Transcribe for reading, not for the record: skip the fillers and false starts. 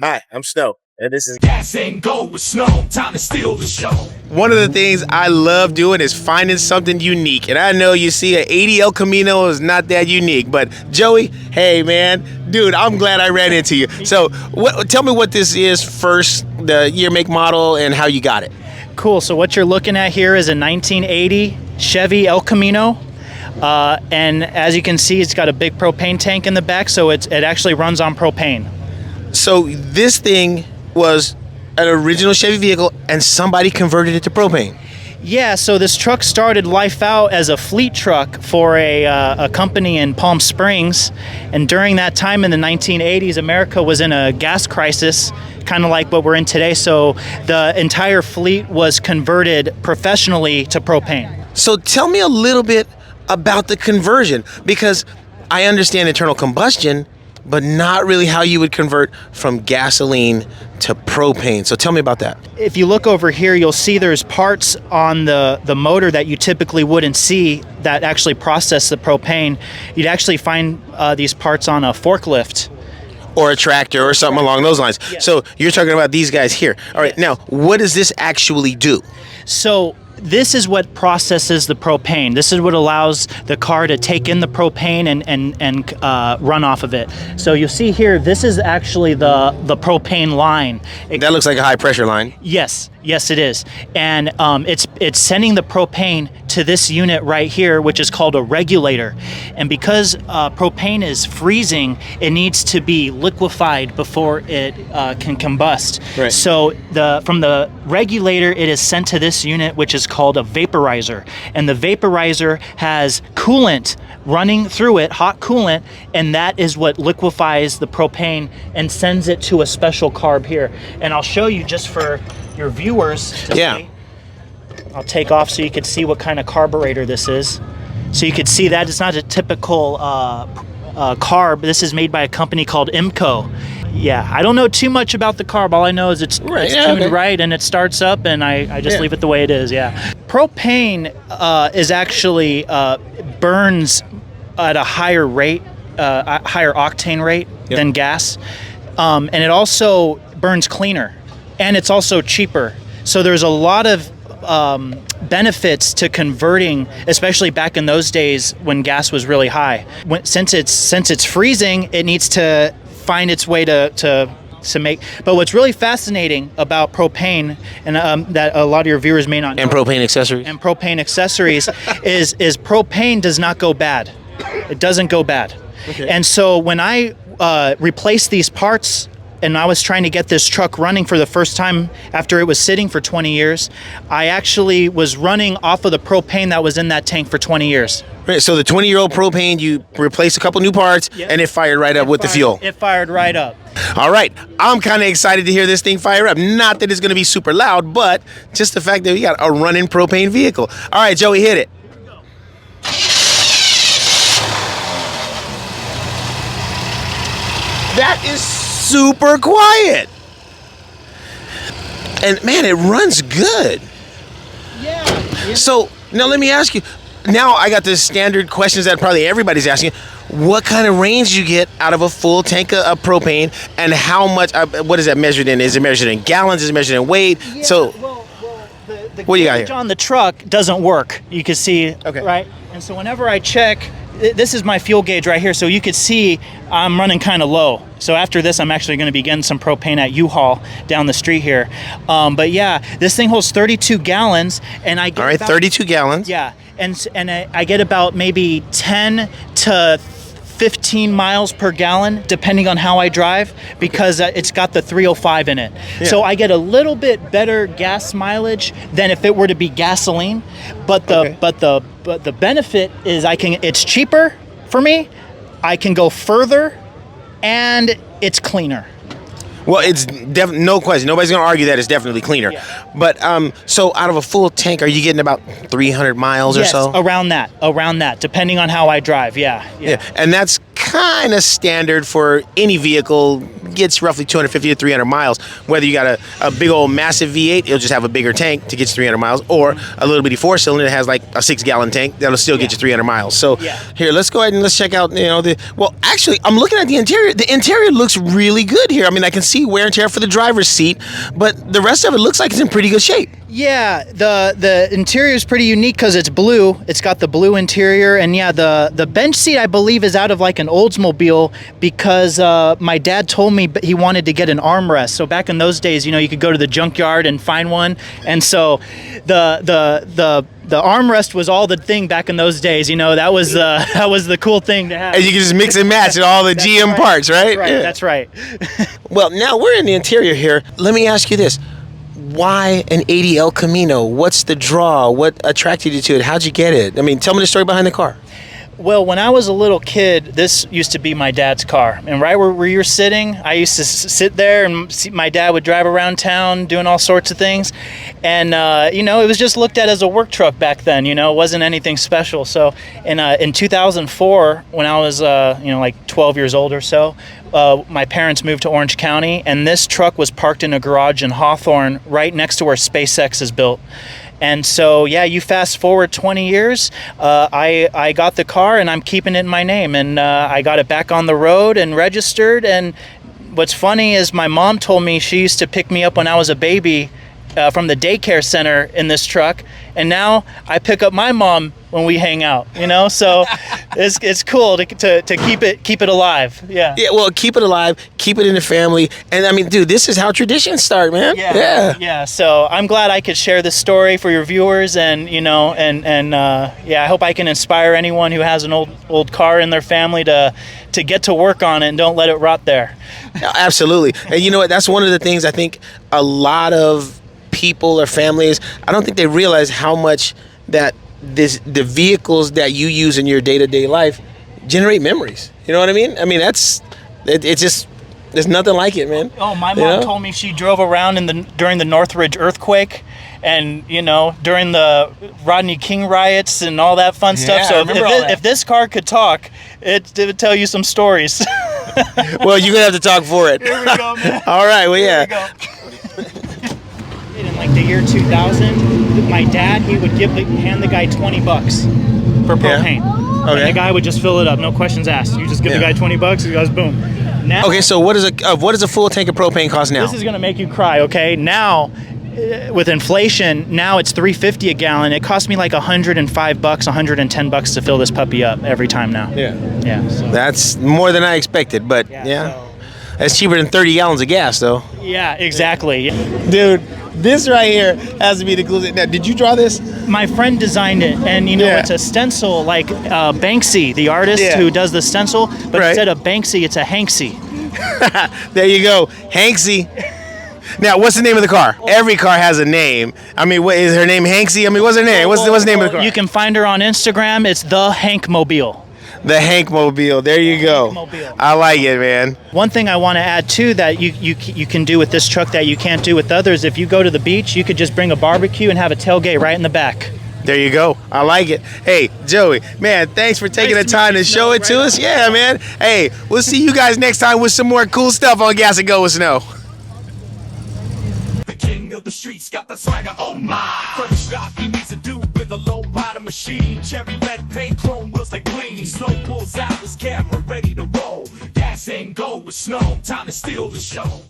Hi, I'm Snow, and this is Gas ain't go with snow, time to steal the show. one of the things I love doing is finding something unique. And I know you see an 80 El Camino is not that unique, but Joey, hey man, dude, I'm glad I ran into you. So tell me what this is first, the year, make, model, and how you got it. Cool. So what you're looking at here is a 1980 Chevy El Camino. And as you can see, it's got a big propane tank in the back, so it actually runs on propane. So this thing was an original Chevy vehicle, and somebody converted it to propane. Yeah, so this truck started life out as a fleet truck for a company in Palm Springs. And during that time in the 1980s, America was in a gas crisis, kind of like what we're in today. So the entire fleet was converted professionally to propane. So tell me a little bit about the conversion, because I understand internal combustion, but not really how you would convert from gasoline to propane. So tell me about that. If you look over here, you'll see there's parts on the motor that you typically wouldn't see that actually process the propane. You'd actually find these parts on a forklift. Or a tractor or something along those lines. Yes. So you're talking about these guys here. All right, now, what does this actually do? So this is what processes the propane. This is what allows the car to take in the propane and run off of it. So you'll see here, this is actually the propane line. That looks like a high pressure line. Yes, it is. And it's sending the propane to this unit right here, which is called a regulator. And because propane is freezing, it needs to be liquefied before it can combust. Right. So from the regulator, it is sent to this unit, which is called a vaporizer. And the vaporizer has coolant running through it, hot coolant, and that is what liquefies the propane and sends it to a special carb here. And I'll show you just for your viewers to see. I'll take off so you can see what kind of carburetor this is. So you can see that it's not a typical carb. This is made by a company called IMCO. Yeah, I don't know too much about the carb. All I know is it's tuned right and it starts up, and I just leave it the way it is. Yeah, propane is actually burns at a higher rate, higher octane rate than gas, and it also burns cleaner, and it's also cheaper. So there's a lot of benefits to converting, especially back in those days when gas was really high. Since it's freezing, it needs to find its way to make. But what's really fascinating about propane, and that a lot of your viewers may not know, And propane accessories is propane does not go bad. It doesn't go bad. Okay. And so when I replaced these parts, and I was trying to get this truck running for the first time after it was sitting for 20 years, I actually was running off of the propane that was in that tank for 20 years. Right, so the 20-year-old propane, you replaced a couple new parts, and it fired right up with the fuel. It fired right up. All right, I'm kind of excited to hear this thing fire up. Not that it's going to be super loud, but just the fact that we got a running propane vehicle. All right, Joey, hit it. That is super quiet. And man, it runs good. Yeah. So now let me ask you, now I got the standard questions that probably everybody's asking. What kind of range do you get out of a full tank of propane, and how much, what is that measured in? Is it measured in gallons? Is it measured in weight? Yeah, so the what do you got gauge here? on the truck doesn't work. You can see, Okay. right? And so whenever I check, this is my fuel gauge right here. So you could see I'm running kind of low. So after this, I'm actually going to be getting some propane at U-Haul down the street here. But yeah, this thing holds 32 gallons, and I get All right, 32 gallons. Yeah, and I get about maybe 10 to 15 miles per gallon, depending on how I drive, because it's got the 305 in it. Yeah. So I get a little bit better gas mileage than if it were to be gasoline. But the benefit is it's cheaper for me. I can go further, and it's cleaner. Well, it's no question. Nobody's going to argue that it's definitely cleaner. Yeah. But so out of a full tank, are you getting about 300 miles or so? Around that, depending on how I drive. Yeah. Yeah, and that's kind of standard for any vehicle. Gets roughly 250 to 300 miles. Whether you got a big old massive V8, it'll just have a bigger tank to get you 300 miles, or a little bitty 4-cylinder that has like a 6-gallon tank that'll still get you 300 miles. So here, let's go ahead and let's check out, well, actually, I'm looking at the interior. The interior looks really good here. I mean, I can see wear and tear for the driver's seat, but the rest of it looks like it's in pretty good shape. Yeah, the interior is pretty unique because it's blue. It's got the blue interior, and yeah, the bench seat I believe is out of like an Oldsmobile because my dad told me he wanted to get an armrest. So back in those days, you could go to the junkyard and find one, and so the armrest was all the thing back in those days. That was the cool thing to have. And you can just mix and match all the GM parts, right? That's right. Well, now we're in the interior here. Let me ask you this. Why an 80 El Camino? What's the draw? What attracted you to it? How'd you get it? I mean, tell me the story behind the car. Well, when I was a little kid, this used to be my dad's car. And right where you're sitting, I used to sit there and see my dad would drive around town doing all sorts of things. And, it was just looked at as a work truck back then, it wasn't anything special. So in 2004, when I was, like 12 years old or so, my parents moved to Orange County, and this truck was parked in a garage in Hawthorne right next to where SpaceX is built. And so, yeah, you fast forward 20 years, I got the car and I'm keeping it in my name, and I got it back on the road and registered. And what's funny is my mom told me she used to pick me up when I was a baby from the daycare center in this truck, and now I pick up my mom when we hang out, so it's cool to keep it alive. Yeah, well, keep it alive, keep it in the family. And I mean, dude, this is how traditions start, man. Yeah, so I'm glad I could share this story for your viewers, and I hope I can inspire anyone who has an old car in their family to get to work on it and don't let it rot there. Absolutely. And you know what, that's one of the things I think a lot of people or families, I don't think they realize how much that the vehicles that you use in your day-to-day life generate memories. You know what I mean? I mean, it's just, there's nothing like it, man. Oh, my mom told me she drove around during the Northridge earthquake, and during the Rodney King riots and all that fun stuff. So if this car could talk, it would tell you some stories. Well, you're gonna have to talk for it. Here we go, man. All right, well, yeah. In like the year 2000, my dad, he would hand the guy $20 for propane. Yeah. Okay. And the guy would just fill it up, no questions asked. You just give the guy $20, he goes boom. Now, okay, so what does a full tank of propane cost now? This is gonna make you cry. Okay, now with inflation, now it's $3.50 a gallon. It costs me like $105, $110 to fill this puppy up every time now. Yeah. So. That's more than I expected, but yeah. That's cheaper than 30 gallons of gas, though. Yeah, exactly. Dude, this right here has to be the coolest. Now, did you draw this? My friend designed it, and it's a stencil like Banksy, the artist who does the stencil, but instead of Banksy, it's a Hanksy. There you go, Hanksy. Now, what's the name of the car? Every car has a name. I mean, what is her name? Hanksy? I mean, what's her name? What's the name of the car? You can find her on Instagram. It's the Hankmobile. The Hankmobile. There you go. Hankmobile. I like it, man. One thing I want to add too that you can do with this truck that you can't do with others. If you go to the beach, you could just bring a barbecue and have a tailgate right in the back. There you go. I like it. Hey, Joey, man, thanks for taking the time to show it to us. Yeah, man. Hey, we'll see you guys next time with some more cool stuff on Gas and Go with Snow. The streets got the swagger, oh my. First shot he needs to do with a low bottom machine. Cherry red paint, chrome wheels like bling. Slow pulls out his camera, ready to roll. Gas and Go with Snow, time to steal the show.